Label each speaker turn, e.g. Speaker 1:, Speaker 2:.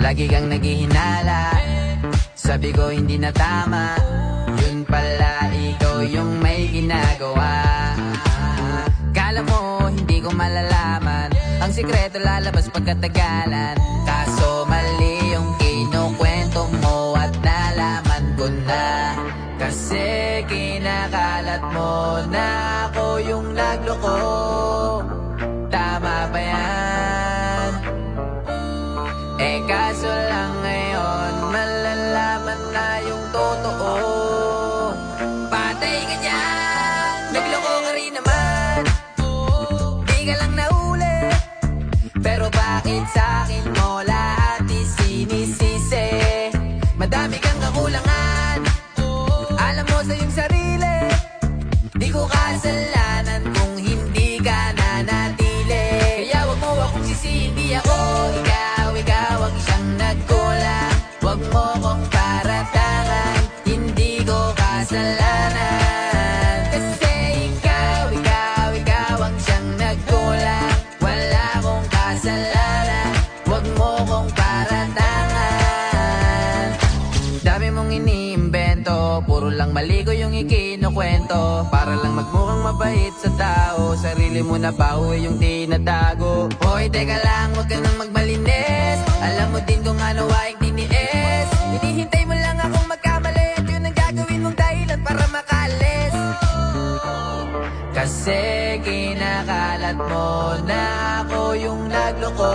Speaker 1: Lagi kang naghihinala, sabi ko hindi na tama. Yun pala ikaw yung may ginagawa. Kala mo hindi ko malalaman, ang sikreto lalabas pagkatagalan. Kaso mali yung kinukwento mo at nalaman ko na. Kasi kinakalat mo na ako yung nagloko. Tama ba yan? Eh kaso lang ngayon malalaman na yung totoo. Patay ka dyan, nagloko ka rin naman. Di ka lang nahuli, pero bakit sa'kin mo lahat isinisisi? Madami kang kakulangan, alam mo sa iyong sarili. Di ko kasalanan kung hindi ka nanatili. Kaya wag mo akong sisihin, di ako ikaw ang isang nagkulang. Wag mo kong paratangan, hindi ko kasalanan. Kasi ikaw ang siyang nagkulang. Wala akong kasalanan, wag mo kong paratangan. Dami mong iniimbento, puro lang mali ko yung ikinukwento. Para lang magmukhang mabait sa tao, sarili mo na bawi yung tinatago. Hoy, teka lang, wag ka nang magmalinis. Alam mo din kung ano aking tiniis. Hinihintay mo lang akong magkamali at yun ang gagawin mong dahilan para makalis. Kasi kinakalat mo na ako yung nagloko.